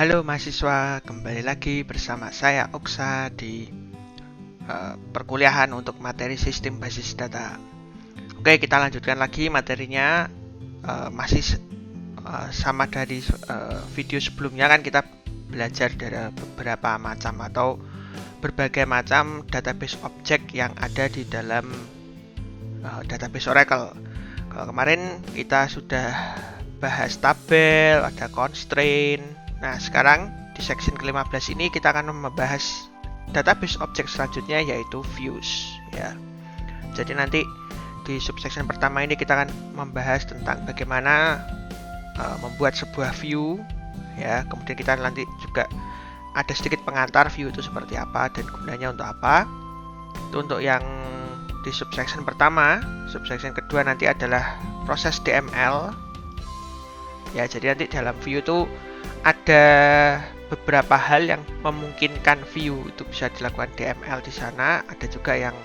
Halo mahasiswa, kembali lagi bersama saya Oksa di perkuliahan untuk materi sistem basis data. Oke, kita lanjutkan lagi materinya. Masih sama dari video sebelumnya kan kita belajar dari beberapa macam atau berbagai macam database objek yang ada di dalam database Oracle. Kalau kemarin kita sudah bahas tabel, ada constraint. Nah, sekarang di section ke-15 ini kita akan membahas database objek selanjutnya, yaitu views ya. Jadi nanti di subsection pertama ini kita akan membahas tentang bagaimana membuat sebuah view ya. Kemudian kita nanti juga ada sedikit pengantar view itu seperti apa dan gunanya untuk apa. Itu untuk yang di subsection pertama. Subsection kedua nanti adalah proses DML ya. Jadi nanti dalam view itu ada beberapa hal yang memungkinkan view itu bisa dilakukan DML di sana. Ada juga yang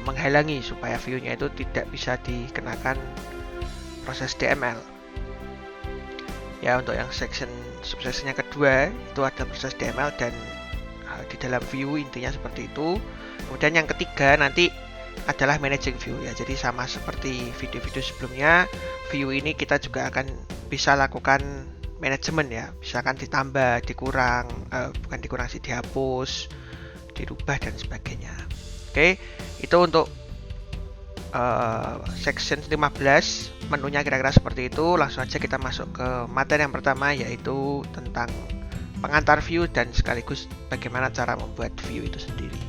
menghalangi supaya view-nya itu tidak bisa dikenakan proses DML. Ya, untuk yang subsection yang kedua itu ada proses DML dan di dalam view intinya seperti itu. Kemudian yang ketiga nanti adalah managing view ya. Jadi sama seperti video-video sebelumnya, view ini kita juga akan bisa lakukan manajemen ya, misalkan ditambah, dikurang, bukan dikurang sih, dihapus, dirubah dan sebagainya. Oke, itu untuk section 15, menunya kira-kira seperti itu. Langsung aja kita masuk ke materi yang pertama, yaitu tentang pengantar view dan sekaligus bagaimana cara membuat view itu sendiri.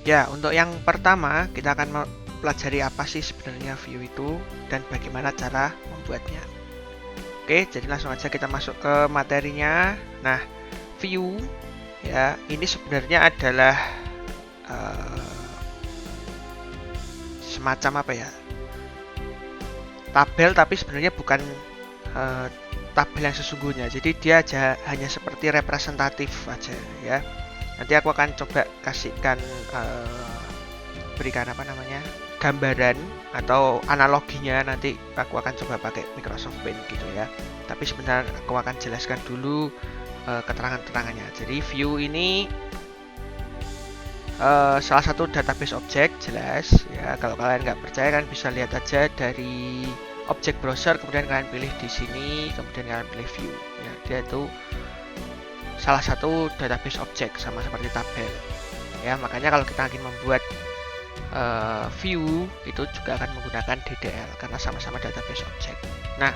Ya, untuk yang pertama kita akan mempelajari apa sih sebenarnya view itu dan bagaimana cara membuatnya. Oke, jadi langsung aja kita masuk ke materinya. Nah, view ya, ini sebenarnya adalah semacam apa ya? Tabel, tapi sebenarnya bukan tabel yang sesungguhnya. Jadi dia hanya seperti representatif aja ya. Nanti aku akan coba kasihkan berikan gambaran atau analoginya. Nanti aku akan coba pakai Microsoft Paint gitu ya. Tapi sebentar aku akan jelaskan dulu keterangan-keterangannya. Jadi view ini salah satu database objek, jelas ya. Kalau kalian nggak percaya kan bisa lihat aja dari objek browser, kemudian kalian pilih di sini, kemudian kalian pilih view ya. Dia itu salah satu database objek sama seperti tabel ya. Makanya kalau kita ingin membuat view itu juga akan menggunakan DDL karena sama-sama database objek. Nah,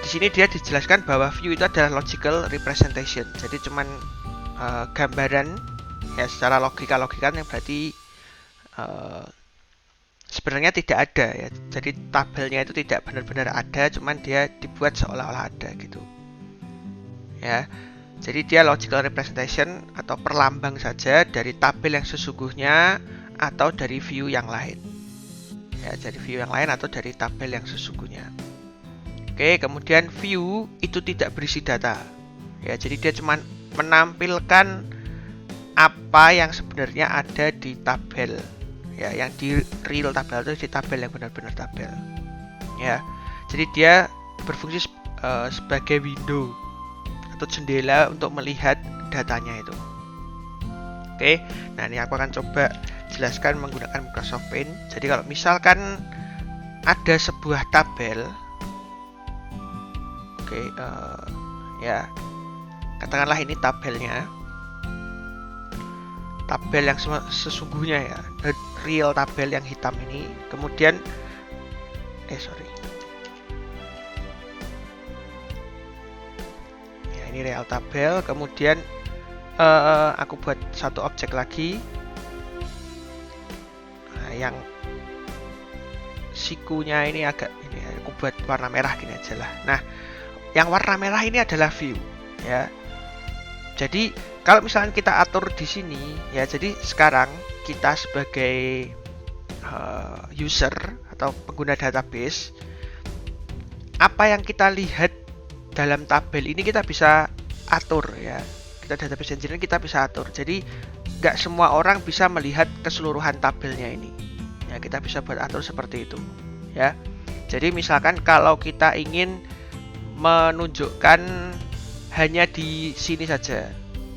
di sini dia dijelaskan bahwa view itu adalah logical representation. Jadi cuman gambaran ya, secara logika yang berarti sebenarnya tidak ada ya. Jadi tabelnya itu tidak benar-benar ada, cuman dia dibuat seolah-olah ada gitu ya. Jadi dia logical representation atau perlambang saja dari tabel yang sesungguhnya atau dari view yang lain ya. Jadi view yang lain atau dari tabel yang sesungguhnya. Oke, kemudian view itu tidak berisi data ya. Jadi dia cuma menampilkan apa yang sebenarnya ada di tabel ya, yang di real tabel itu di tabel yang benar-benar tabel ya. Jadi dia berfungsi sebagai window atau jendela untuk melihat datanya itu. Oke, nah ini aku akan coba jelaskan menggunakan Microsoft Paint. Jadi kalau misalkan ada sebuah tabel, oke, ya katakanlah ini tabelnya, tabel yang sesungguhnya ya, real tabel yang hitam ini. Kemudian ya, ini real tabel. Kemudian aku buat satu objek lagi, nah, yang sikunya ini agak ini, aku buat warna merah gini aja lah. Nah, yang warna merah ini adalah view ya. Jadi kalau misalnya kita atur di sini ya, jadi sekarang kita sebagai user atau pengguna database, apa yang kita lihat dalam tabel ini kita bisa atur ya. Kita database engineer kita bisa atur. Jadi nggak semua orang bisa melihat keseluruhan tabelnya ini ya. Kita bisa buat atur seperti itu ya. Jadi misalkan kalau kita ingin menunjukkan hanya di sini saja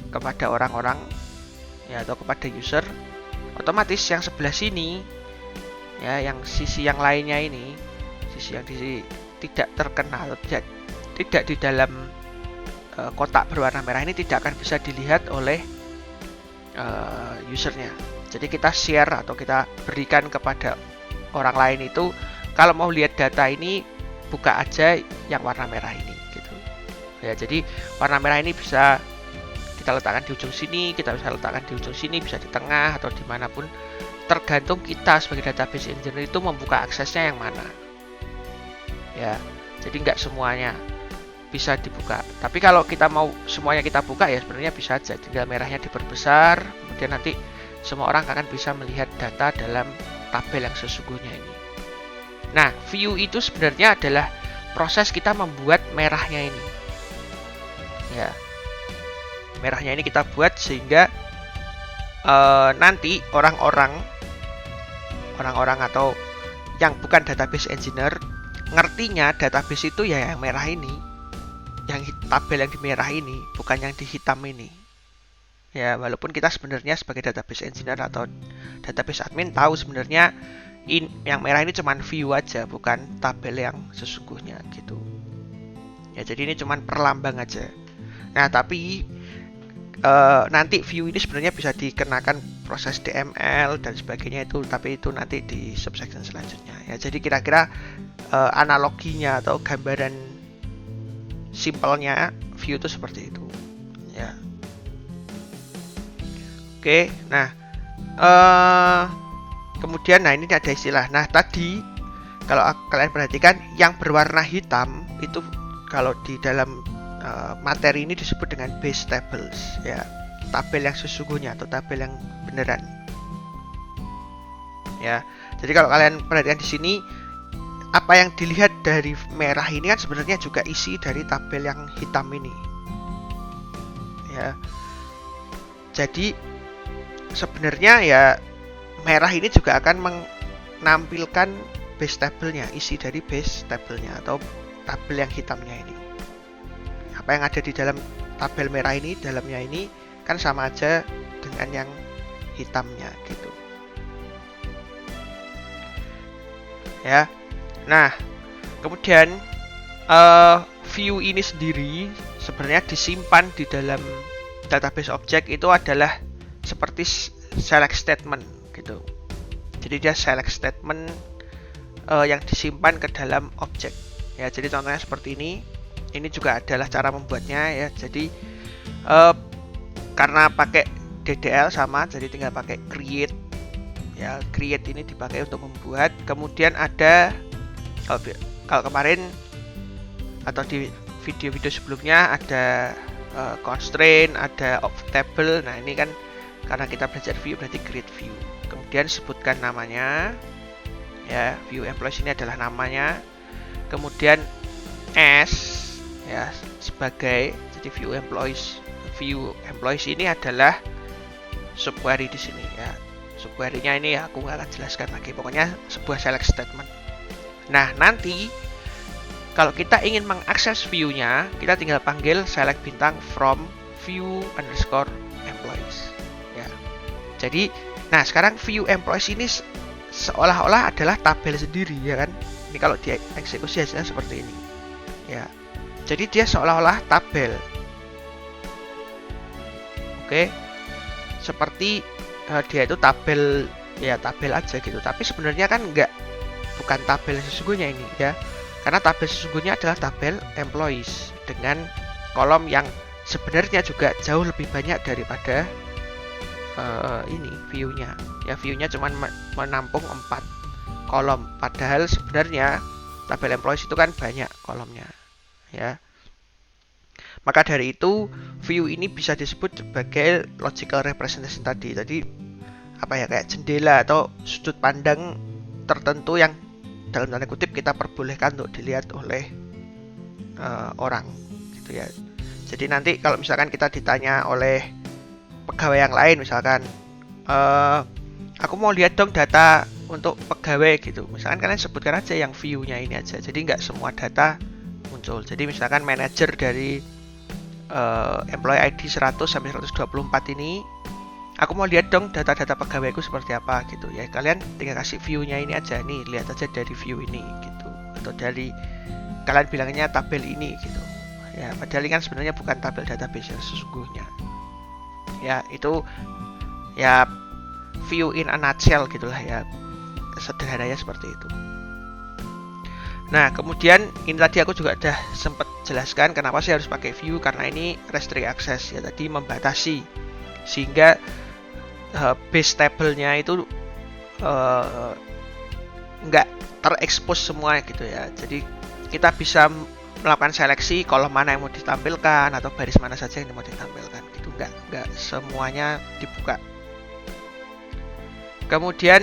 kepada orang-orang ya, atau kepada user, otomatis yang sebelah sini ya, yang sisi yang lainnya ini, sisi yang tidak terkena atau tidak di dalam kotak berwarna merah ini tidak akan bisa dilihat oleh usernya. Jadi kita share atau kita berikan kepada orang lain itu, kalau mau lihat data ini buka aja yang warna merah ini gitu ya. Jadi warna merah ini bisa kita letakkan di ujung sini, kita bisa letakkan di ujung sini, bisa di tengah atau dimanapun, tergantung kita sebagai database engineer itu membuka aksesnya yang mana ya. Jadi nggak semuanya bisa dibuka, tapi kalau kita mau semuanya kita buka ya sebenarnya bisa aja, tinggal merahnya diperbesar, kemudian nanti semua orang akan bisa melihat data dalam tabel yang sesungguhnya ini. Nah, view itu sebenarnya adalah proses kita membuat merahnya ini ya. Merahnya ini kita buat sehingga nanti orang-orang atau yang bukan database engineer ngertinya database itu ya yang merah ini, yang tabel yang di merah ini, bukan yang di hitam ini ya. Walaupun kita sebenarnya sebagai database engineer atau database admin tahu sebenarnya yang merah ini cuman view aja, bukan tabel yang sesungguhnya gitu ya. Jadi ini cuman perlambang aja. Nah, tapi nanti view ini sebenarnya bisa dikenakan proses DML dan sebagainya itu, tapi itu nanti di subsection selanjutnya ya. Jadi kira-kira analoginya atau gambaran simpelnya view itu seperti itu ya. Oke, nah kemudian nah ini ada istilah. Nah, tadi kalau kalian perhatikan yang berwarna hitam itu kalau di dalam materi ini disebut dengan base tables ya, tabel yang sesungguhnya atau tabel yang beneran ya. Jadi kalau kalian perhatikan di sini, apa yang dilihat dari merah ini kan sebenarnya juga isi dari tabel yang hitam ini ya. Jadi sebenarnya ya merah ini juga akan menampilkan base tabelnya, isi dari base tabelnya atau tabel yang hitamnya ini. Apa yang ada di dalam tabel merah ini, dalamnya ini kan sama aja dengan yang hitamnya gitu ya. Nah, kemudian view ini sendiri sebenarnya disimpan di dalam database object itu adalah seperti select statement gitu. Jadi dia select statement yang disimpan ke dalam objek ya. Jadi contohnya seperti ini. Ini juga adalah cara membuatnya ya. Jadi karena pakai DDL sama, jadi tinggal pakai create ya. Create ini dipakai untuk membuat. Kemudian ada kalau kemarin atau di video-video sebelumnya ada constraint, ada of table. Nah, ini kan karena kita belajar view berarti create view. Kemudian sebutkan namanya ya. View employees ini adalah namanya. Kemudian as ya sebagai, jadi view employees ini adalah subquery di sini ya. Subquery-nya ini ya aku nggak akan jelaskan lagi, pokoknya sebuah select statement. Nah, nanti kalau kita ingin mengakses view-nya, kita tinggal panggil select bintang from view underscore employees ya. Jadi nah sekarang view employees ini seolah-olah adalah tabel sendiri ya kan. Ini kalau dieksekusi hasilnya seperti ini ya. Jadi dia seolah-olah tabel. Oke. Seperti dia itu tabel ya, tabel aja gitu. Tapi sebenarnya kan bukan tabel sesungguhnya ini ya. Karena tabel sesungguhnya adalah tabel employees dengan kolom yang sebenarnya juga jauh lebih banyak daripada ini view-nya. Ya, view-nya cuma menampung 4 kolom. Padahal sebenarnya tabel employees itu kan banyak kolomnya. Ya. Maka dari itu view ini bisa disebut sebagai logical representation tadi. Tadi apa ya, kayak jendela atau sudut pandang tertentu yang dalam tanda kutip kita perbolehkan untuk dilihat oleh orang gitu ya. Jadi nanti kalau misalkan kita ditanya oleh pegawai yang lain, misalkan aku mau lihat dong data untuk pegawai gitu, misalkan kalian sebutkan aja yang view-nya ini aja. Jadi nggak semua data muncul. Jadi misalkan manajer dari employee ID 100 sampai 124 ini, aku mau lihat dong data-data pegawaiku seperti apa gitu ya. Kalian tinggal kasih view-nya ini aja nih, lihat aja dari view ini gitu, atau dari kalian bilangnya tabel ini gitu ya, padahal ini kan sebenarnya bukan tabel database yang sesungguhnya ya. Itu ya view in a nutshell gitulah ya, sederhananya seperti itu. Nah kemudian ini tadi aku juga udah sempat jelaskan kenapa sih harus pakai view, karena ini restrict access ya, tadi membatasi sehingga base table-nya itu nggak terekspos semua gitu ya. Jadi kita bisa melakukan seleksi kolom mana yang mau ditampilkan atau baris mana saja yang mau ditampilkan gitu, nggak semuanya dibuka. Kemudian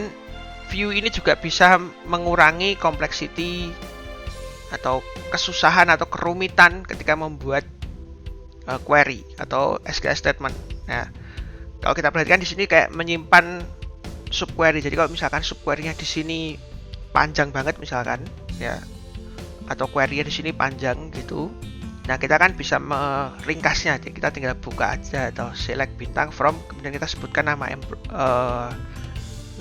view ini juga bisa mengurangi complexity atau kesusahan atau kerumitan ketika membuat query atau SQL statement. Nah, kalau kita perhatikan di sini kayak menyimpan subquery. Jadi kalau misalkan subquery-nya di sini panjang banget misalkan ya, atau query-nya di sini panjang gitu. Nah, kita kan bisa meringkasnya. Jadi kita tinggal buka aja atau select bintang from, kemudian kita sebutkan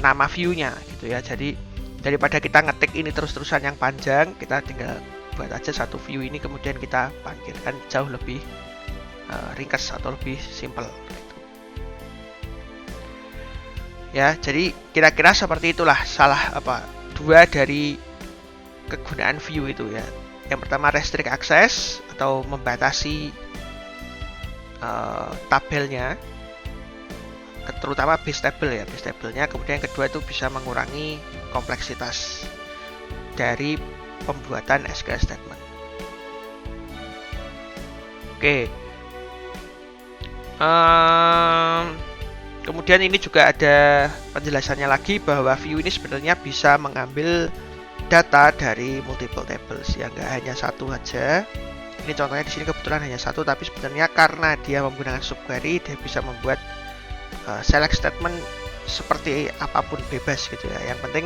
nama view-nya gitu ya. Jadi daripada kita ngetik ini terus-terusan yang panjang, kita tinggal buat aja satu view ini, kemudian kita panggilkan jauh lebih ringkas atau lebih simple gitu. Ya, jadi kira-kira seperti itulah dua dari kegunaan view itu ya. Yang pertama restrict access atau membatasi tabelnya, terutama base table-nya. Kemudian yang kedua itu bisa mengurangi kompleksitas dari pembuatan SQL statement. Oke. Kemudian ini juga ada penjelasannya lagi bahwa view ini sebenarnya bisa mengambil data dari multiple tables ya, nggak hanya satu aja. Ini contohnya di sini kebetulan hanya satu, tapi sebenarnya karena dia menggunakan subquery, dia bisa membuat select statement seperti apapun bebas gitu ya. Yang penting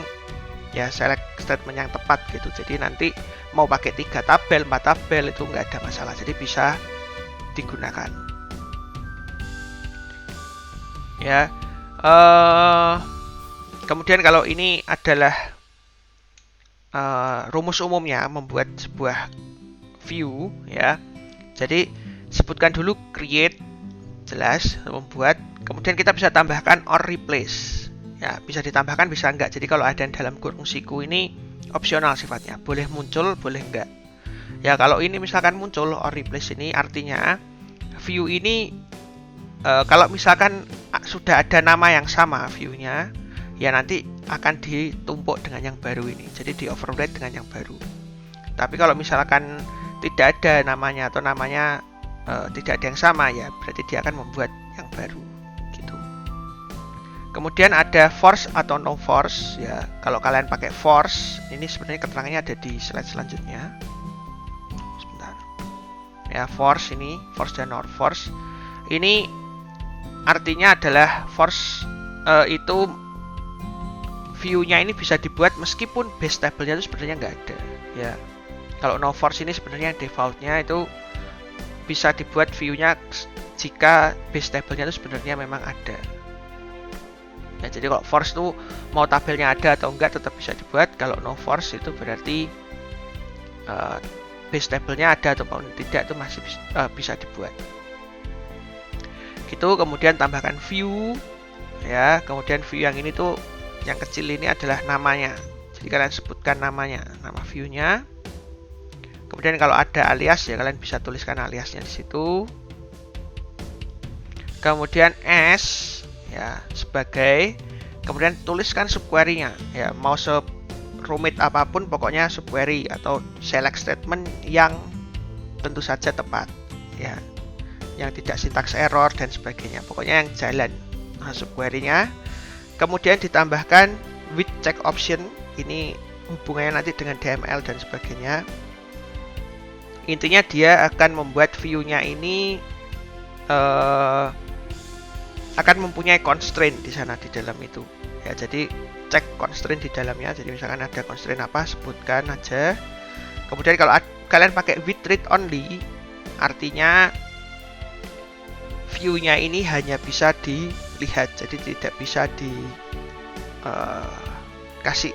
ya select statement yang tepat gitu. Jadi nanti mau pakai 3 tabel, 4 tabel itu nggak ada masalah. Jadi bisa digunakan. Ya. Kemudian kalau ini adalah rumus umumnya membuat sebuah view ya. Jadi sebutkan dulu create, jelas, membuat. Kemudian kita bisa tambahkan or replace. Ya, bisa ditambahkan bisa enggak. Jadi kalau ada dalam kurung siku ini opsional sifatnya. Boleh muncul, boleh enggak. Ya, kalau ini misalkan muncul or replace ini artinya view ini kalau misalkan sudah ada nama yang sama view-nya, ya nanti akan ditumpuk dengan yang baru ini. Jadi di override dengan yang baru. Tapi kalau misalkan tidak ada namanya atau namanya tidak ada yang sama, ya berarti dia akan membuat yang baru gitu. Kemudian ada force atau no force ya. Kalau kalian pakai force, ini sebenarnya keterangannya ada di slide selanjutnya. Sebentar. Ya, force ini, force dan no force. Ini artinya adalah force itu view-nya ini bisa dibuat meskipun base table-nya itu sebenarnya nggak ada ya. Kalau no force ini sebenarnya default-nya itu bisa dibuat view-nya jika base table-nya itu sebenarnya memang ada ya. Jadi kalau force itu mau tabelnya ada atau enggak tetap bisa dibuat. Kalau no force itu berarti base table-nya ada ataupun tidak itu masih bisa dibuat gitu. Kemudian tambahkan view ya. Kemudian view yang ini tuh yang kecil ini adalah namanya. Jadi kalian sebutkan namanya, nama view-nya. Kemudian kalau ada alias ya kalian bisa tuliskan aliasnya di situ. Kemudian s ya sebagai, kemudian tuliskan subquery-nya ya, mau serumit apapun pokoknya subquery atau select statement yang tentu saja tepat ya, yang tidak syntax error dan sebagainya, pokoknya yang jalan subquery-nya. Kemudian ditambahkan with check option, ini hubungannya nanti dengan DML dan sebagainya. Intinya dia akan membuat view-nya ini akan mempunyai constraint di sana di dalam itu ya. Jadi cek constraint di dalamnya. Jadi misalkan ada constraint apa, sebutkan aja. Kemudian kalau kalian pakai with read only, artinya view-nya ini hanya bisa dilihat, jadi tidak bisa kasih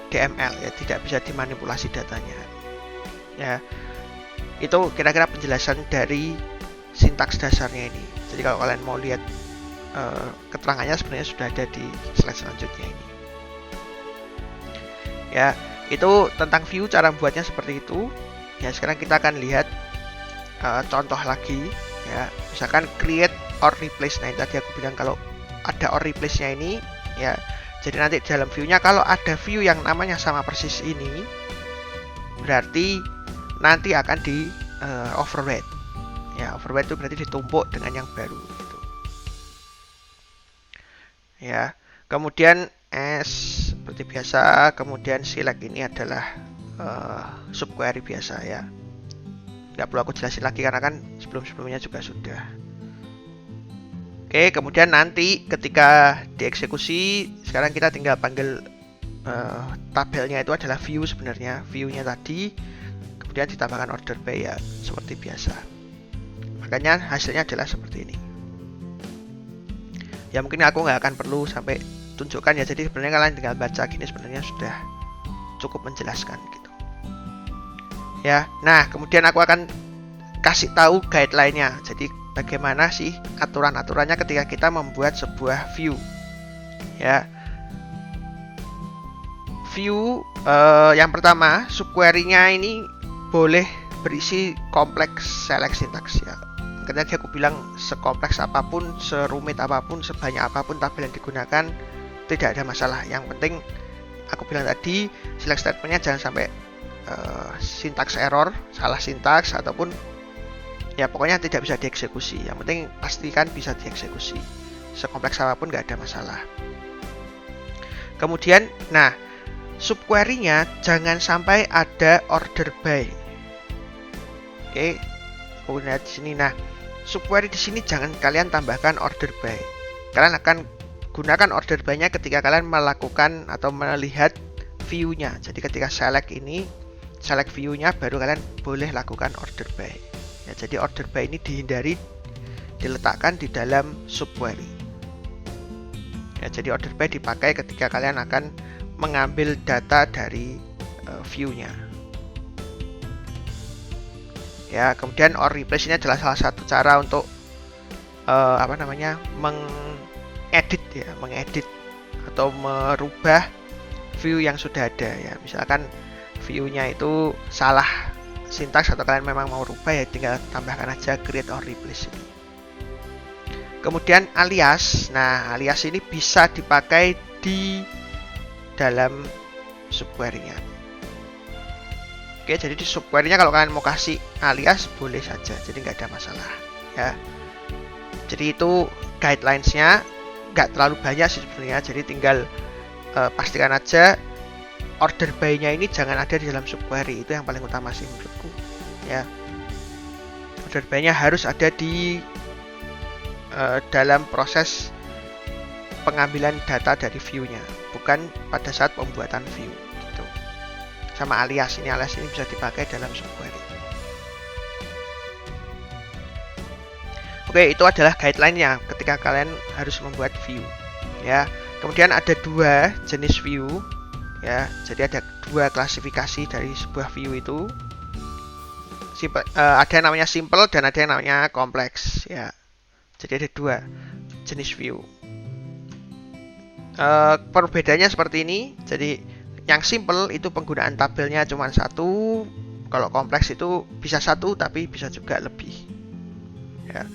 DML ya, tidak bisa dimanipulasi datanya. Ya, itu kira-kira penjelasan dari sintaks dasarnya ini. Jadi kalau kalian mau lihat keterangannya sebenarnya sudah ada di slide selanjutnya ini. Ya, itu tentang view, cara membuatnya seperti itu. Ya, sekarang kita akan lihat contoh lagi. Ya, misalkan create or replace. Nah, tadi aku bilang kalau ada or replace-nya ini, ya, jadi nanti dalam view-nya kalau ada view yang namanya sama persis ini, berarti nanti akan di overwrite. Ya, overwrite itu berarti ditumpuk dengan yang baru. Gitu. Ya, kemudian seperti biasa, kemudian select ini adalah subquery biasa ya. Nggak perlu aku jelasin lagi karena kan sebelum-sebelumnya juga sudah. Oke, kemudian nanti ketika dieksekusi, sekarang kita tinggal panggil tabelnya itu adalah view sebenarnya, view-nya tadi, kemudian ditambahkan order by ya, seperti biasa. Makanya hasilnya adalah seperti ini. Ya mungkin aku nggak akan perlu sampai tunjukkan ya, jadi sebenarnya kalian tinggal baca gini sebenarnya sudah cukup menjelaskan gitu. Ya, nah kemudian aku akan kasih tahu guideline-nya. Jadi bagaimana sih aturan-aturannya ketika kita membuat sebuah view. Ya, view yang pertama, subquery-nya ini boleh berisi kompleks select syntax ya. Karena aku bilang sekompleks apapun, serumit apapun, sebanyak apapun tabel yang digunakan tidak ada masalah. Yang penting aku bilang tadi, select statement-nya jangan sampai syntax error, salah sintaks ataupun ya pokoknya tidak bisa dieksekusi. Yang penting pastikan bisa dieksekusi. Sekompleks apapun nggak ada masalah. Kemudian, nah subquery-nya jangan sampai ada order by. Oke, aku lihat di sini. Nah, subquery di sini jangan kalian tambahkan order by. Kalian akan gunakan order by-nya ketika kalian melakukan atau melihat view-nya. Jadi ketika select ini, select view-nya baru kalian boleh lakukan order by. Ya, jadi order by ini dihindari diletakkan di dalam subquery. Ya, jadi order by dipakai ketika kalian akan mengambil data dari view-nya. Ya, kemudian or replace ini adalah salah satu cara untuk mengedit ya, mengedit atau merubah view yang sudah ada ya. Misalkan view-nya itu salah sintaks atau kalian memang mau rubah ya, tinggal tambahkan aja create or replace ini. Kemudian alias. Nah, alias ini bisa dipakai di dalam subquery-nya. Oke, jadi di subquery-nya kalau kalian mau kasih alias boleh saja, jadi nggak ada masalah ya. Jadi itu guidelines-nya, nggak terlalu banyak sih sebenarnya, jadi tinggal pastikan aja order by-nya ini jangan ada di dalam subquery, itu yang paling utama sih menurutku ya. Order by-nya harus ada di dalam proses pengambilan data dari view-nya, bukan pada saat pembuatan view gitu. Sama alias ini bisa dipakai dalam subquery. Oke, itu adalah guideline-nya ketika kalian harus membuat view ya. Kemudian ada dua jenis view ya, jadi ada dua klasifikasi dari sebuah view itu. Ada yang namanya simple dan ada yang namanya kompleks ya. Jadi ada dua jenis view. Perbedaannya seperti ini. Jadi yang simple itu penggunaan tabelnya cuma satu. Kalau kompleks itu bisa satu tapi bisa juga lebih ya.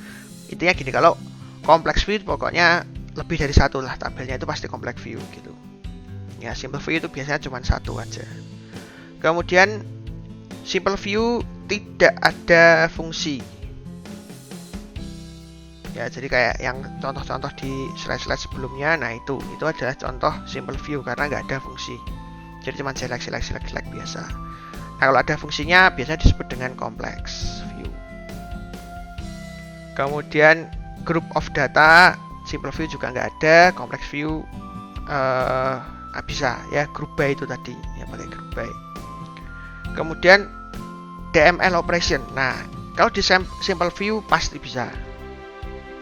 Intinya gini, kalau kompleks view pokoknya lebih dari satu lah tabelnya, itu pasti kompleks view gitu ya. Simple view itu biasanya cuma satu aja. Kemudian simple view tidak ada fungsi ya, jadi kayak yang contoh-contoh di slide-slide sebelumnya. Nah itu adalah contoh simple view karena nggak ada fungsi, jadi cuma select biasa. Nah kalau ada fungsinya biasanya disebut dengan complex view. Kemudian group of data, simple view juga nggak ada. Complex view bisa ya, group by itu tadi ya, pakai group by. kemudian DML operation. Nah, kalau di simple view pasti bisa.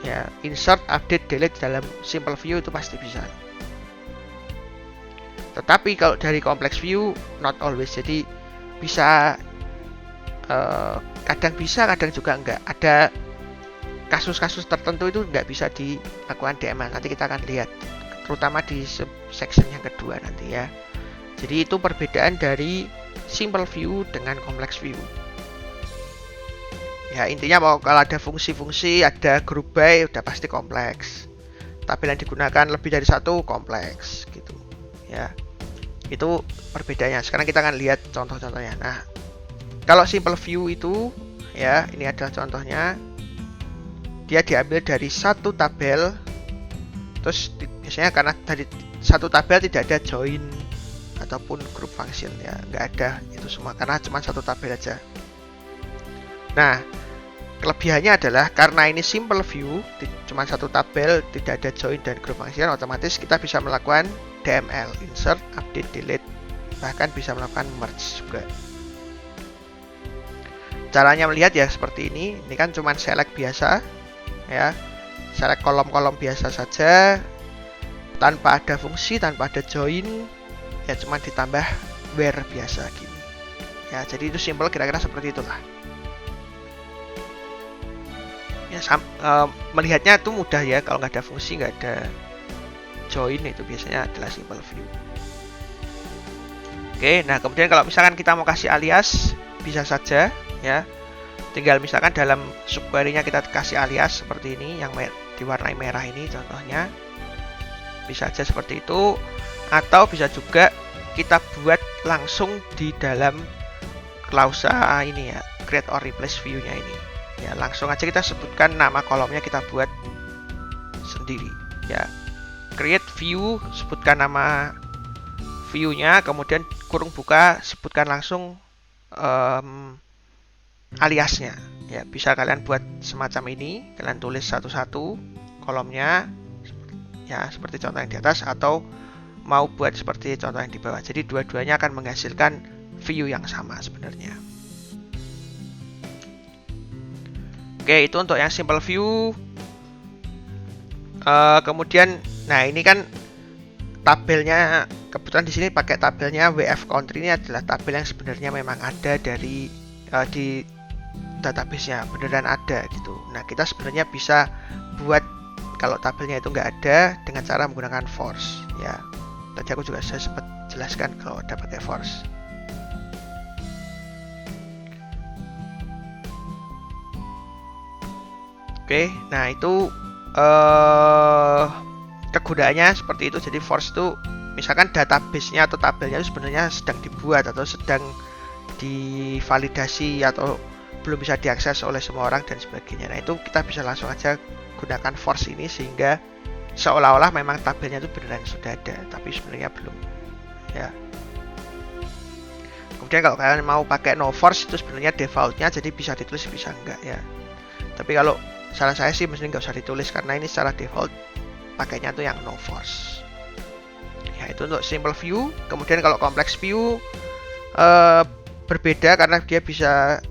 Ya, insert, update, delete dalam simple view itu pasti bisa. Tetapi kalau dari complex view not always. Jadi bisa kadang bisa, kadang juga enggak. Ada kasus-kasus tertentu itu enggak bisa dilakukan DML. Nanti kita akan lihat, terutama di section yang kedua nanti ya. Jadi itu perbedaan dari simple view dengan complex view. Ya, intinya mau kalau ada fungsi-fungsi, ada group by, udah pasti kompleks. Tabel yang digunakan lebih dari satu, kompleks gitu. Ya. Itu perbedaannya. Sekarang kita akan lihat contoh-contohnya. Nah, kalau simple view itu ya, ini adalah contohnya. Dia diambil dari satu tabel. Terus biasanya karena dari satu tabel tidak ada join ataupun group function ya, nggak ada itu semua karena cuma satu tabel aja. Nah, kelebihannya adalah karena ini simple view, cuma satu tabel, tidak ada join dan group function, otomatis kita bisa melakukan DML, insert, update, delete, bahkan bisa melakukan merge juga. Caranya melihat ya seperti ini. Ini kan cuma select biasa ya, select kolom-kolom biasa saja, tanpa ada fungsi, tanpa ada join, ya cuma ditambah where biasa gini ya. Jadi itu simple, kira-kira seperti itulah ya. Melihatnya itu mudah ya, kalau nggak ada fungsi, nggak ada join, itu biasanya adalah simple view. Oke, nah kemudian kalau misalkan kita mau kasih alias, bisa saja ya, tinggal misalkan dalam subquery-nya kita kasih alias seperti ini, yang diwarnai merah ini contohnya, bisa aja seperti itu. Atau bisa juga kita buat langsung di dalam klausa ini ya, create or replace view-nya ini ya, langsung aja kita sebutkan nama kolomnya, kita buat sendiri ya. Create view, sebutkan nama view-nya, kemudian kurung buka, sebutkan langsung aliasnya ya. Bisa kalian buat semacam ini, kalian tulis satu-satu kolomnya ya, seperti contoh yang di atas, atau mau buat seperti contoh yang di bawah. Jadi dua-duanya akan menghasilkan view yang sama sebenarnya. Oke, itu untuk yang simple view. Kemudian, nah ini kan tabelnya, kebetulan di sini pakai tabelnya WF country. Ini adalah tabel yang sebenarnya memang ada dari di database-nya, beneran ada gitu. Nah, kita sebenarnya bisa buat kalau tabelnya itu nggak ada dengan cara menggunakan force ya. Tadi aku juga saya sempat jelaskan kalau ada pakai force. Oke, nah itu kegunaannya seperti itu. Jadi force itu misalkan database-nya atau tabelnya itu sebenarnya sedang dibuat atau sedang divalidasi atau belum bisa diakses oleh semua orang dan sebagainya. Nah, itu kita bisa langsung aja gunakan force ini sehingga seolah-olah memang tabelnya itu beneran sudah ada, tapi sebenarnya belum ya. Kemudian kalau kalian mau pakai no force, itu sebenarnya defaultnya, jadi bisa ditulis bisa enggak ya. Tapi kalau saran saya sih mesti nggak usah ditulis, karena ini secara default pakainya tuh yang no force ya. Itu untuk simple view. Kemudian kalau complex view berbeda karena dia bisa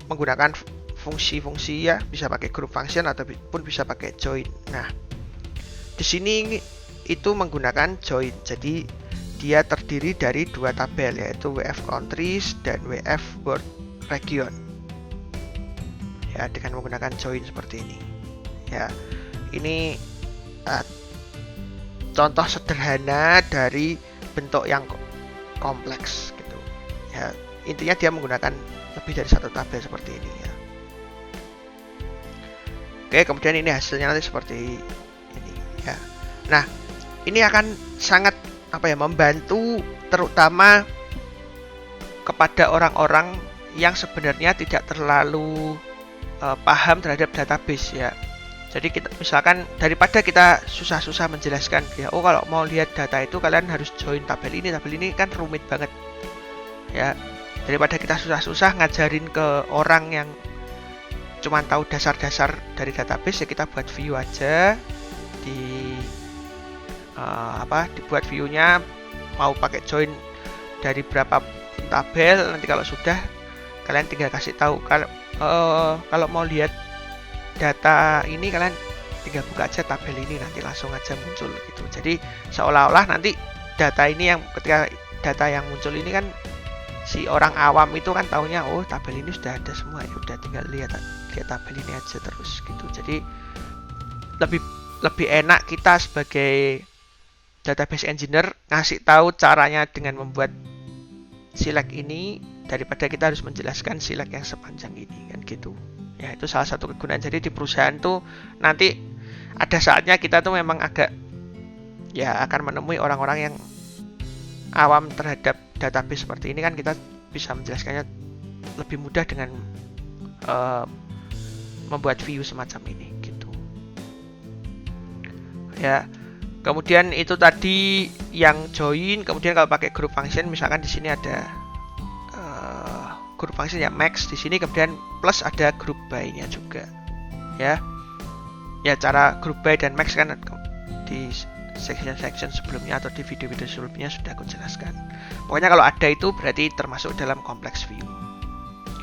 menggunakan fungsi-fungsi ya, bisa pakai group function ataupun bisa pakai join. Nah, di sini itu menggunakan join. Jadi dia terdiri dari dua tabel, yaitu WF countries dan WF world region. Ya, dengan menggunakan join seperti ini. Ya, ini contoh sederhana dari bentuk yang kompleks gitu. Ya, intinya dia menggunakan lebih dari satu tabel seperti ini ya. Oke, kemudian ini hasilnya nanti seperti ini ya. Nah, ini akan sangat membantu terutama kepada orang-orang yang sebenarnya tidak terlalu paham terhadap database ya. Jadi kita misalkan daripada kita susah-susah menjelaskan ya, oh kalau mau lihat data itu kalian harus join tabel ini kan rumit banget ya. Daripada kita susah-susah ngajarin ke orang yang cuma tahu dasar-dasar dari database, ya kita buat view aja, dibuat view-nya mau pakai join dari berapa tabel. Nanti kalau sudah, kalian tinggal kasih tahu kalau mau lihat data ini, kalian tinggal buka aja tabel ini, nanti langsung aja muncul gitu. Jadi seolah-olah nanti data ini ketika data yang muncul ini kan si orang awam itu kan taunya, oh tabel ini sudah ada semua, ya udah tinggal lihat tabel ini aja terus gitu. Jadi lebih enak kita sebagai database engineer ngasih tahu caranya dengan membuat select ini daripada kita harus menjelaskan select yang sepanjang ini kan gitu. Ya, itu salah satu kegunaan. Jadi di perusahaan tuh nanti ada saatnya kita tuh memang agak ya akan menemui orang-orang yang awam terhadap database seperti ini kan, kita bisa menjelaskannya lebih mudah dengan membuat view semacam ini gitu. Ya. Kemudian itu tadi yang join. Kemudian kalau pakai group function, misalkan di sini ada group function ya max di sini, kemudian plus ada group by-nya juga. Ya. Ya, cara group by dan max kan di section sebelumnya atau di video-video sebelumnya sudah aku jelaskan. Pokoknya kalau ada itu berarti termasuk dalam complex view.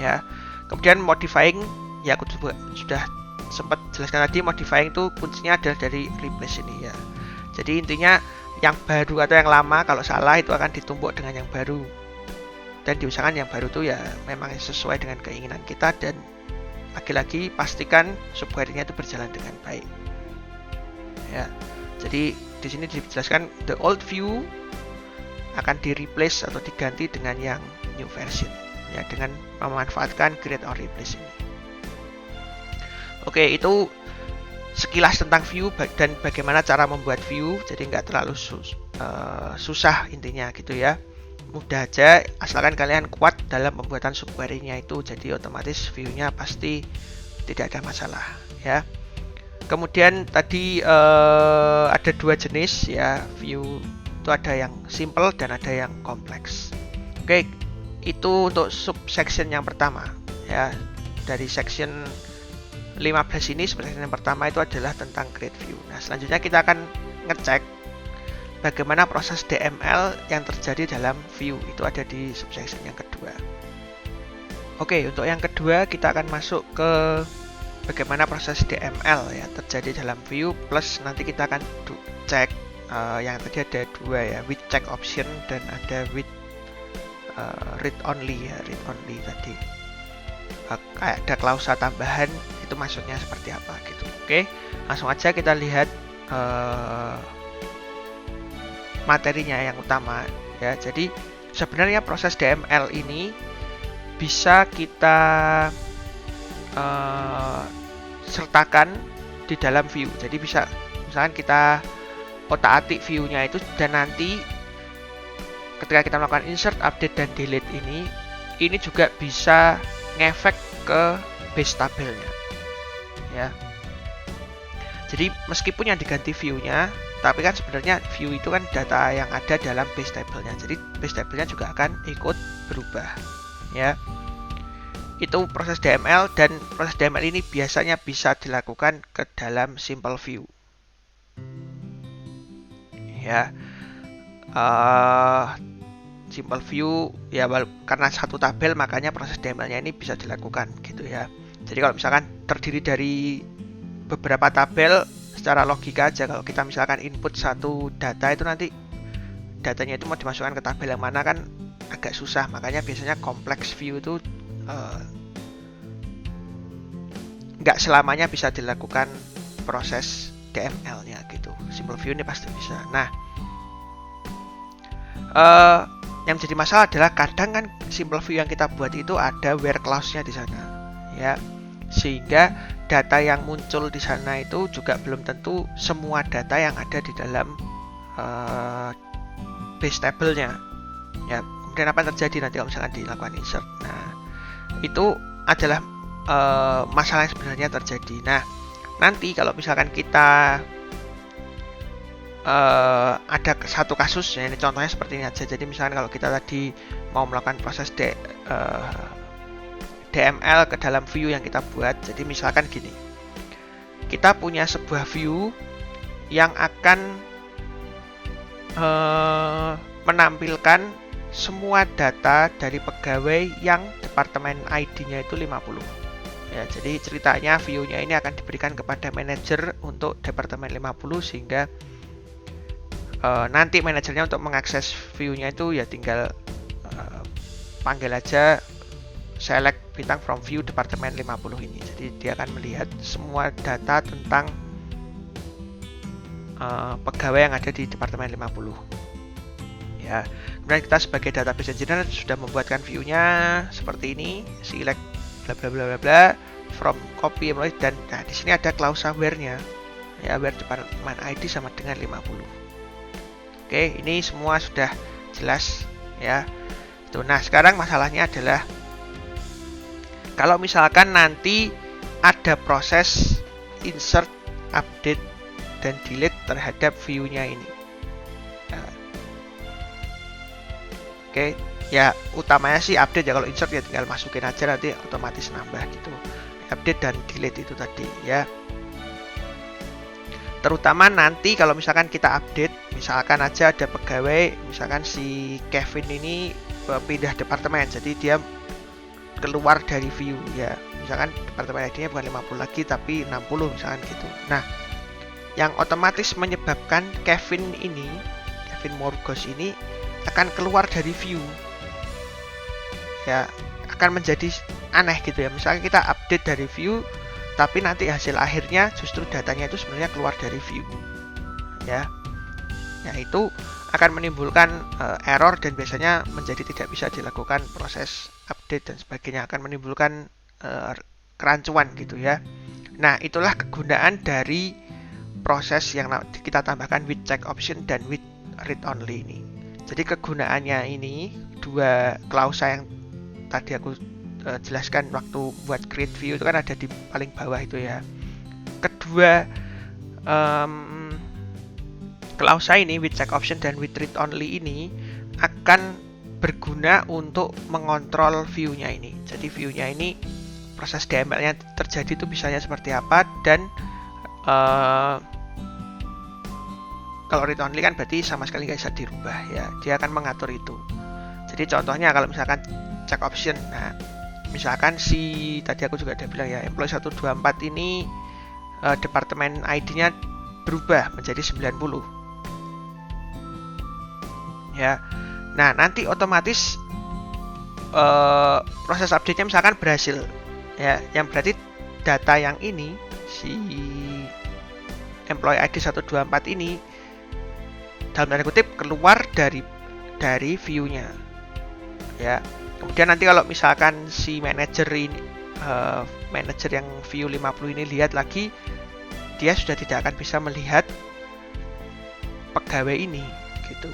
Ya. Kemudian modifying, ya aku sudah sempat jelaskan tadi, modifying itu kuncinya adalah dari replace ini ya. Jadi intinya yang baru atau yang lama kalau salah itu akan ditumpuk dengan yang baru. Dan diusahakan yang baru itu ya memang sesuai dengan keinginan kita, dan lagi-lagi pastikan subquery-nya itu berjalan dengan baik. Ya. Jadi di sini dijelaskan the old view akan di-replace atau diganti dengan yang new version ya, dengan memanfaatkan create or replace ini. Oke, itu sekilas tentang view dan bagaimana cara membuat view. Jadi nggak terlalu susah intinya gitu ya, mudah aja asalkan kalian kuat dalam pembuatan subquery-nya itu, jadi otomatis view-nya pasti tidak ada masalah ya. Kemudian tadi ada dua jenis ya view, itu ada yang simple dan ada yang kompleks. Oke, itu untuk subsection yang pertama ya. Dari section 15 ini, section yang pertama itu adalah tentang create view. Nah, selanjutnya kita akan ngecek bagaimana proses DML yang terjadi dalam view, itu ada di subsection yang kedua. Oke, untuk yang kedua kita akan masuk ke bagaimana proses DML ya terjadi dalam view, plus nanti kita akan cek yang tadi ada dua ya, with check option dan ada with read only ya, read only tadi. Kayak ada klausa tambahan, itu maksudnya seperti apa gitu. Oke, langsung aja kita lihat materinya yang utama ya. Jadi sebenarnya proses DML ini bisa kita sertakan di dalam view. Jadi bisa misalkan kita otak-atik view-nya itu, dan nanti ketika kita melakukan insert, update, dan delete ini juga bisa ngefek ke base tabelnya ya. Jadi meskipun yang diganti view-nya, tapi kan sebenarnya view itu kan data yang ada dalam base tabelnya, jadi base tabelnya juga akan ikut berubah ya. Itu proses DML, dan proses DML ini biasanya bisa dilakukan ke dalam simple view ya. Simple view ya, karena satu tabel makanya proses DML-nya ini bisa dilakukan gitu ya. Jadi kalau misalkan terdiri dari beberapa tabel, secara logika aja kalau kita misalkan input satu data itu, nanti datanya itu mau dimasukkan ke tabel yang mana kan agak susah. Makanya biasanya complex view itu nggak selamanya bisa dilakukan proses DML-nya gitu. Simple view ini pasti bisa. Nah, yang menjadi masalah adalah kadang kan simple view yang kita buat itu ada where clause-nya di sana ya, sehingga data yang muncul di sana itu juga belum tentu semua data yang ada di dalam base table-nya ya. Kemudian apa yang terjadi nanti kalau misalkan dilakukan insert? Nah, itu adalah masalah yang sebenarnya terjadi. Nah, nanti kalau misalkan kita ada satu kasus ya, ini contohnya seperti ini aja. Jadi misalkan kalau kita tadi mau melakukan proses DML ke dalam view yang kita buat, jadi misalkan gini, kita punya sebuah view yang akan menampilkan semua data dari pegawai yang departemen ID-nya itu 50. Ya, jadi ceritanya view-nya ini akan diberikan kepada manajer untuk departemen 50 sehingga nanti manajernya untuk mengakses view-nya itu ya tinggal panggil aja select bintang from view departemen 50 ini. Jadi dia akan melihat semua data tentang pegawai yang ada di departemen 50. Ya, kemudian kita sebagai database engineer sudah membuatkan view-nya seperti ini, select bla bla bla bla bla from copy employee, dan nah di sini ada klausa where-nya. Ya, where departemen ID sama dengan 50. Oke, ini semua sudah jelas ya. Nah, sekarang masalahnya adalah kalau misalkan nanti ada proses insert, update, dan delete terhadap view-nya ini. Nah, oke, ya utamanya sih update ya. Kalau insert ya tinggal masukin aja, nanti otomatis nambah gitu. Update dan delete itu tadi ya. Terutama nanti kalau misalkan kita update, misalkan aja ada pegawai, misalkan si Kevin ini pindah departemen, jadi dia keluar dari view ya. Misalkan departemen ID-nya bukan 50 lagi tapi 60 misalkan gitu. Nah, yang otomatis menyebabkan Kevin Morgos ini akan keluar dari view. Ya, akan menjadi aneh gitu ya. Misalkan kita update dari view, tapi nanti hasil akhirnya justru datanya itu sebenarnya keluar dari view. Ya. Nah, itu akan menimbulkan error dan biasanya menjadi tidak bisa dilakukan proses update dan sebagainya, akan menimbulkan kerancuan gitu ya. Nah, itulah kegunaan dari proses yang kita tambahkan with check option dan with read only ini. Jadi kegunaannya ini dua klausa yang tadi aku jelaskan waktu buat create view itu kan ada di paling bawah itu ya. Kedua klausa ini with check option dan with read only ini akan berguna untuk mengontrol view-nya ini. Jadi view-nya ini proses DML-nya terjadi itu bisanya seperti apa, dan kalau read only kan berarti sama sekali nggak bisa dirubah ya. Dia akan mengatur itu. Jadi contohnya kalau misalkan check option, nah misalkan si tadi aku juga udah bilang ya, employee 124 ini departemen ID-nya berubah menjadi 90 ya. Nah, nanti otomatis proses update-nya misalkan berhasil ya, yang berarti data yang ini si employee ID 124 ini dalam tanda kutip keluar dari view-nya ya. Kemudian nanti kalau misalkan si manajer ini manajer yang view 50 ini lihat lagi, dia sudah tidak akan bisa melihat pegawai ini gitu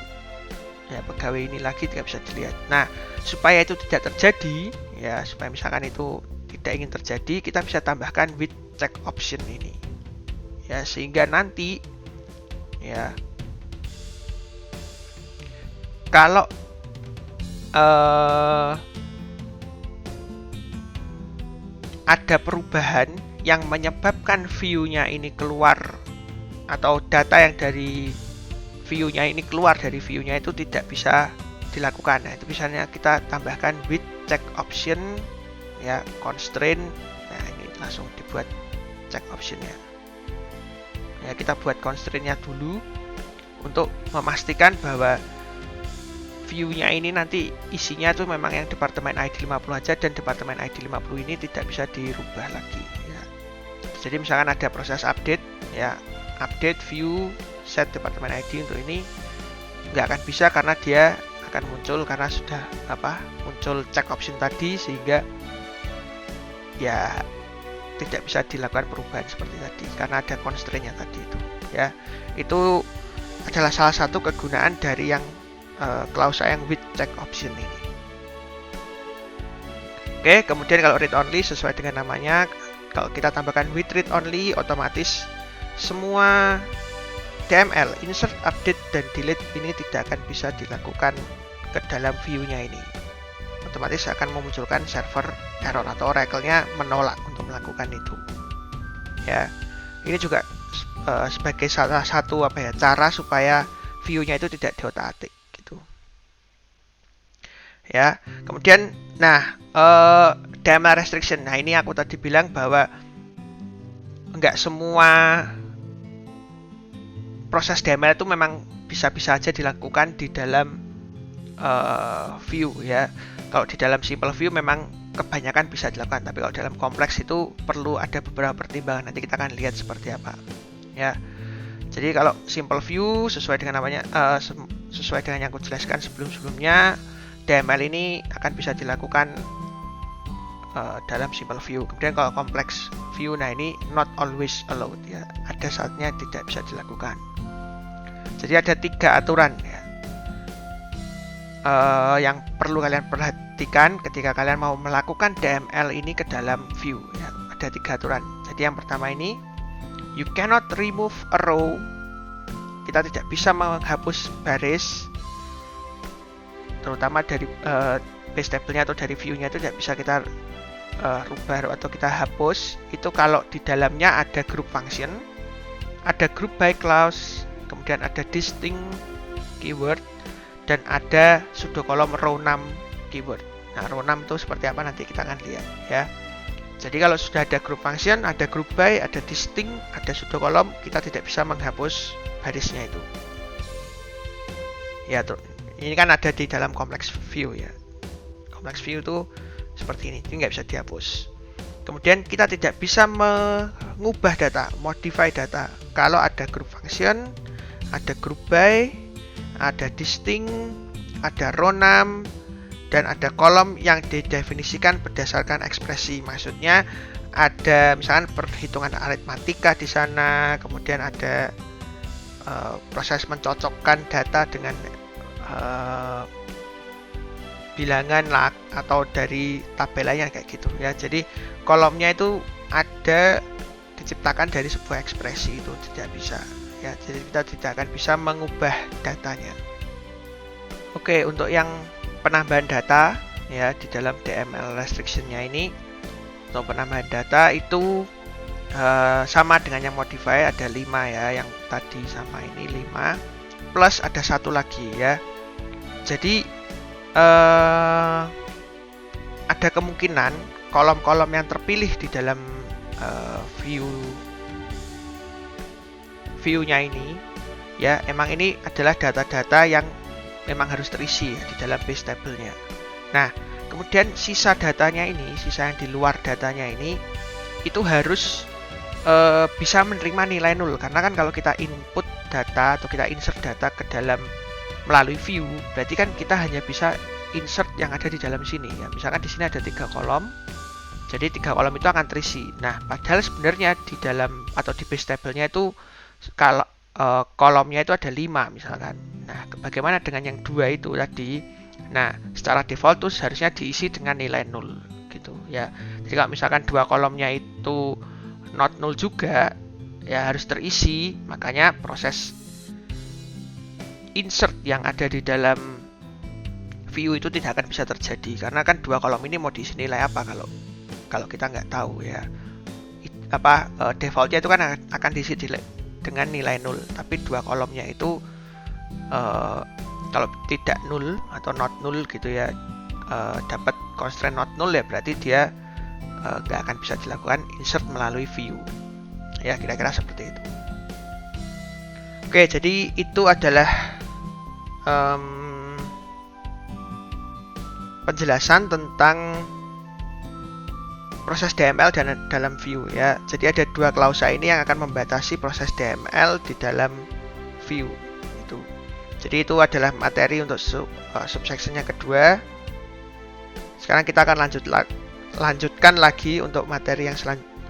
ya. Pegawai ini lagi tidak bisa dilihat. Nah, supaya itu tidak terjadi ya, supaya misalkan itu tidak ingin terjadi, kita bisa tambahkan with check option ini ya, sehingga nanti ya kalau ada perubahan yang menyebabkan view-nya ini keluar, atau data yang dari view-nya ini keluar dari view-nya itu tidak bisa dilakukan. Nah, itu misalnya kita tambahkan with check option ya, constraint. Nah, ini langsung dibuat check option-nya. Ya, kita buat constraint-nya dulu untuk memastikan bahwa view-nya ini nanti isinya tuh memang yang departemen ID 50 aja, dan departemen ID 50 ini tidak bisa dirubah lagi ya. Jadi misalkan ada proses update ya, update view set departemen ID untuk ini nggak akan bisa karena dia akan muncul karena sudah muncul check option tadi, sehingga ya tidak bisa dilakukan perubahan seperti tadi karena ada constraint-nya tadi itu ya. Itu adalah salah satu kegunaan dari yang klausa yang with check option ini. Oke, kemudian kalau read only sesuai dengan namanya, kalau kita tambahkan with read only, otomatis semua DML, insert, update, dan delete ini tidak akan bisa dilakukan ke dalam view-nya ini. Otomatis akan memunculkan server error atau Oracle-nya menolak untuk melakukan itu. Ya, ini juga sebagai salah satu cara supaya view-nya itu tidak diotak-atik gitu. ya. Kemudian DML restriction. Nah, ini aku tadi bilang bahwa nggak semua proses DML itu memang bisa-bisa aja dilakukan di dalam view ya. Kalau di dalam simple view memang kebanyakan bisa dilakukan, tapi kalau dalam kompleks itu perlu ada beberapa pertimbangan. Nanti kita akan lihat seperti apa ya. Jadi kalau simple view sesuai dengan namanya, sesuai dengan yang aku jelaskan sebelum-sebelumnya, DML ini akan bisa dilakukan dalam simple view. Kemudian kalau complex view, nah ini not always allowed ya, ada saatnya tidak bisa dilakukan. Jadi ada 3 aturan ya, yang perlu kalian perhatikan ketika kalian mau melakukan DML ini ke dalam view ya. Ada 3 aturan. Jadi yang pertama ini, you cannot remove a row. Kita tidak bisa menghapus baris, terutama dari base table-nya atau dari view-nya itu tidak bisa kita rubah atau kita hapus. Itu kalau di dalamnya ada group function, ada group by clause, kemudian ada distinct keyword, dan ada pseudokolom row num keyword. Nah, row num itu seperti apa nanti kita akan lihat ya. Jadi kalau sudah ada group function, ada group by, ada distinct, ada pseudokolom, kita tidak bisa menghapus barisnya itu. Ya, ini kan ada di dalam complex view ya. Complex view itu seperti ini, nggak bisa dihapus. Kemudian kita tidak bisa mengubah data, modify data. Kalau ada group function, ada group by, ada distinct, ada row num, dan ada kolom yang didefinisikan berdasarkan ekspresi. Maksudnya ada misalkan perhitungan aritmatika di sana, kemudian ada proses mencocokkan data dengan bilangan atau dari tabelnya kayak gitu ya. Jadi kolomnya itu ada diciptakan dari sebuah ekspresi, itu tidak bisa ya. Jadi kita tidak akan bisa mengubah datanya. Oke, untuk yang penambahan data ya di dalam DML restriction-nya ini, untuk penambahan data itu sama dengan yang modify, ada 5 ya, yang tadi sama ini 5 plus ada 1 lagi ya. Jadi ada kemungkinan kolom-kolom yang terpilih di dalam view-nya ini ya, emang ini adalah data-data yang memang harus terisi ya, di dalam base table-nya. Nah, kemudian sisa datanya ini, sisa yang di luar datanya ini, itu harus bisa menerima nilai 0. Karena kan kalau kita input data atau kita insert data ke dalam melalui view, berarti kan kita hanya bisa insert yang ada di dalam sini ya. Misalkan di sini ada 3 kolom, jadi 3 kolom itu akan terisi. Nah, padahal sebenarnya di dalam atau di base table-nya itu kalau kolomnya itu ada 5 misalkan. Nah, bagaimana dengan yang 2 itu tadi? Nah, secara default tuh harusnya diisi dengan nilai 0 gitu ya. Jadi kalau misalkan 2 kolomnya itu not 0 juga, ya harus terisi. Makanya proses insert yang ada di dalam view itu tidak akan bisa terjadi, karena kan 2 kolom ini mau diisi nilai apa kalau kita nggak tahu ya. Defaultnya itu kan akan diisi dengan nilai 0, tapi 2 kolomnya itu kalau tidak 0 atau not 0 gitu ya, dapat constraint not 0 ya, berarti dia nggak akan bisa dilakukan insert melalui view ya, kira-kira seperti itu. Oke, jadi itu adalah penjelasan tentang proses DML dalam view ya. Jadi ada 2 klausa ini yang akan membatasi proses DML di dalam view itu. Jadi itu adalah materi untuk subsection yang kedua. Sekarang kita akan lanjutkan lagi untuk materi yang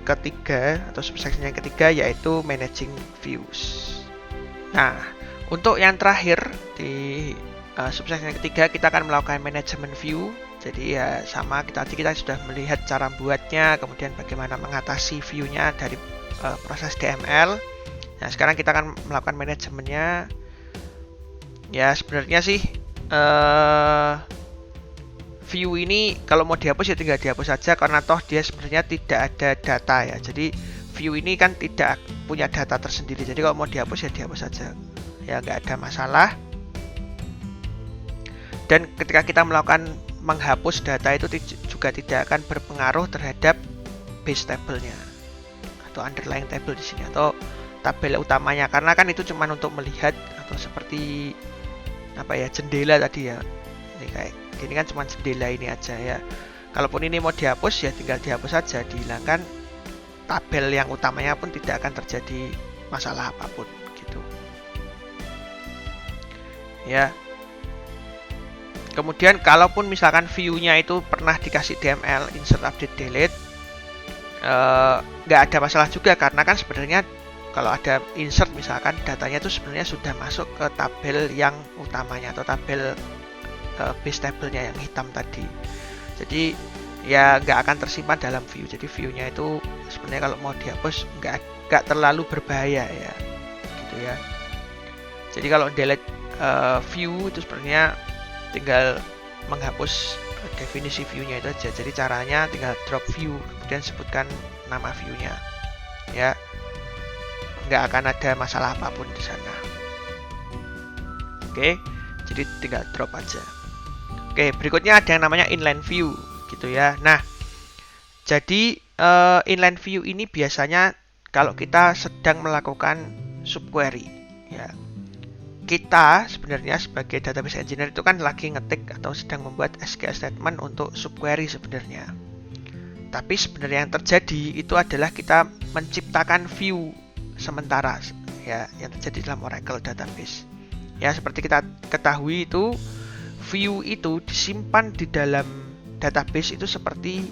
ketiga atau subsection yang ketiga, yaitu managing views. Nah, untuk yang terakhir di subsection yang ketiga, kita akan melakukan management view. Jadi ya sama, tadi kita sudah melihat cara buatnya, kemudian bagaimana mengatasi view-nya dari proses DML. Nah, sekarang kita akan melakukan manajemennya. Ya sebenarnya sih view ini kalau mau dihapus ya tinggal dihapus saja, karena toh dia sebenarnya tidak ada data ya. Jadi view ini kan tidak punya data tersendiri. Jadi kalau mau dihapus ya dihapus saja, ya nggak ada masalah. Dan ketika kita melakukan menghapus data itu juga tidak akan berpengaruh terhadap base table-nya atau underlying table di sini atau tabel utamanya, karena kan itu cuma untuk melihat atau seperti apa ya, jendela tadi ya. Ini kayak gini kan cuma jendela ini aja ya. Kalaupun ini mau dihapus ya tinggal dihapus saja, dihilangkan, tabel yang utamanya pun tidak akan terjadi masalah apapun gitu. Ya. Kemudian kalaupun misalkan view-nya itu pernah dikasih DML insert update delete, nggak ada masalah juga, karena kan sebenarnya kalau ada insert misalkan datanya itu sebenarnya sudah masuk ke tabel yang utamanya atau tabel base table-nya yang hitam tadi. Jadi ya nggak akan tersimpan dalam view. Jadi view-nya itu sebenarnya kalau mau dihapus nggak terlalu berbahaya ya, gitu ya. Jadi kalau delete view itu sebenarnya tinggal menghapus definisi view-nya itu aja. Jadi caranya tinggal drop view, kemudian sebutkan nama view-nya, ya. Nggak akan ada masalah apapun di sana. Oke, jadi tinggal drop aja. Oke, berikutnya ada yang namanya inline view, gitu ya. Nah, jadi inline view ini biasanya kalau kita sedang melakukan subquery, ya. Kita sebenarnya sebagai database engineer itu kan lagi ngetik atau sedang membuat SQL statement untuk subquery sebenarnya. Tapi sebenarnya yang terjadi itu adalah kita menciptakan view sementara ya yang terjadi dalam Oracle database. Ya, seperti kita ketahui itu view itu disimpan di dalam database itu seperti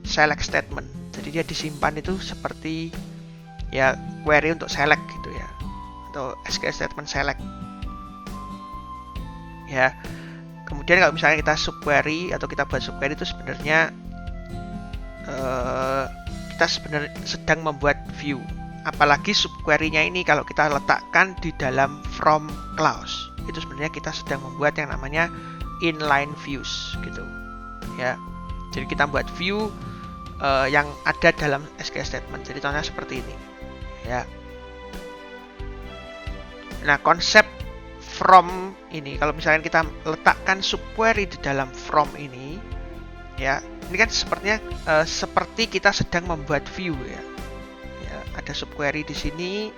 select statement. Jadi dia disimpan itu seperti ya query untuk select gitu ya, atau SQL statement select. Ya, kemudian kalau misalnya kita subquery atau kita buat subquery itu sebenarnya kita sebenarnya sedang membuat view. Apalagi subquery-nya ini kalau kita letakkan di dalam from clause, itu sebenarnya kita sedang membuat yang namanya inline views gitu. Ya, jadi kita buat view yang ada dalam SQL statement. Jadi contohnya seperti ini. Ya. Nah, konsep from ini, kalau misalkan kita letakkan subquery di dalam from ini, ya, ini kan sepertinya seperti kita sedang membuat view ya. Ya, ada subquery di sini,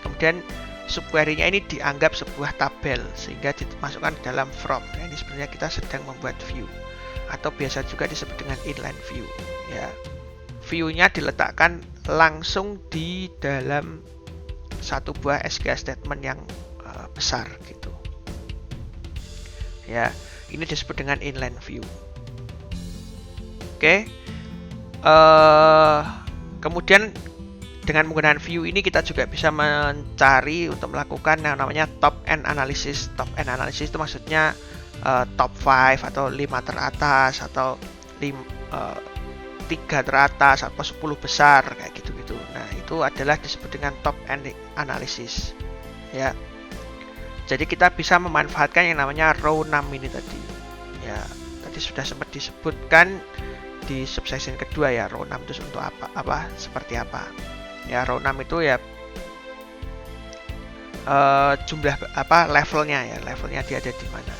kemudian subquery-nya ini dianggap sebuah tabel sehingga dimasukkan dalam from. Nah, ini sebenarnya kita sedang membuat view atau biasa juga disebut dengan inline view. Ya, view-nya diletakkan langsung di dalam satu buah SQL statement yang besar gitu. Ya, ini disebut dengan inline view. Oke. Kemudian dengan menggunakan view ini kita juga bisa mencari untuk melakukan yang namanya top end analysis. Top end analysis itu maksudnya top 5 atau 5 teratas atau 3 teratas atau 10 besar kayak gitu-gitu. Nah, itu adalah disebut dengan top end analysis. Ya. Jadi kita bisa memanfaatkan yang namanya row num ini tadi. Ya, tadi sudah sempat disebutkan di subsection kedua ya, row num itu untuk apa seperti apa. Ya, row num itu ya jumlah levelnya ya, levelnya dia ada di mana.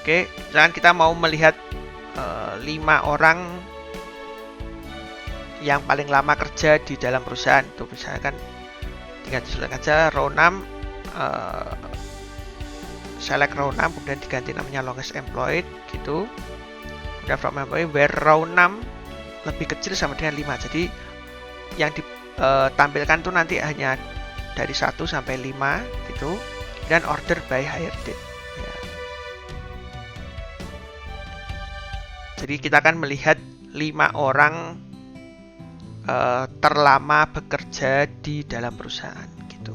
Oke, misalkan kita mau melihat 5 orang yang paling lama kerja di dalam perusahaan itu, misalkan tinggal disusun aja row num, select row num, kemudian diganti namanya longest employed gitu. Kemudian from employee where row num lebih kecil sama dengan 5. Jadi yang ditampilkan tuh nanti hanya dari 1 sampai 5 gitu, dan order by hire date ya. Jadi kita akan melihat 5 orang terlama bekerja di dalam perusahaan gitu.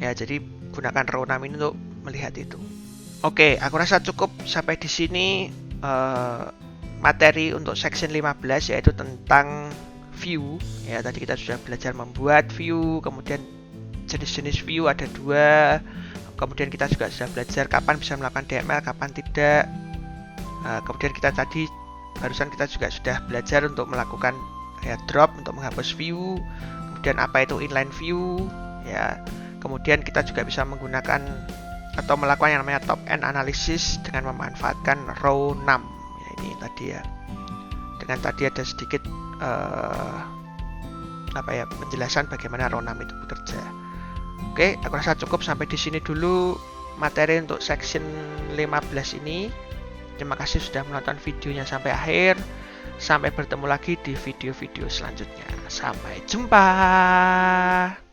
Ya, jadi gunakan row num ini untuk melihat itu. Oke, aku rasa cukup sampai di sini materi untuk section 15, yaitu tentang view. Ya, tadi kita sudah belajar membuat view, kemudian jenis-jenis view ada 2. Kemudian kita juga sudah belajar kapan bisa melakukan DML, kapan tidak. Kemudian barusan kita juga sudah belajar untuk melakukan ya drop untuk menghapus view. Kemudian apa itu inline view ya. Kemudian kita juga bisa menggunakan atau melakukan yang namanya top end analysis dengan memanfaatkan row 6 ya, ini tadi ya. Dengan tadi ada sedikit penjelasan bagaimana row 6 itu bekerja. Oke, aku rasa cukup sampai di sini dulu materi untuk section 15 ini. Terima kasih sudah menonton videonya sampai akhir. Sampai bertemu lagi di video-video selanjutnya. Sampai jumpa.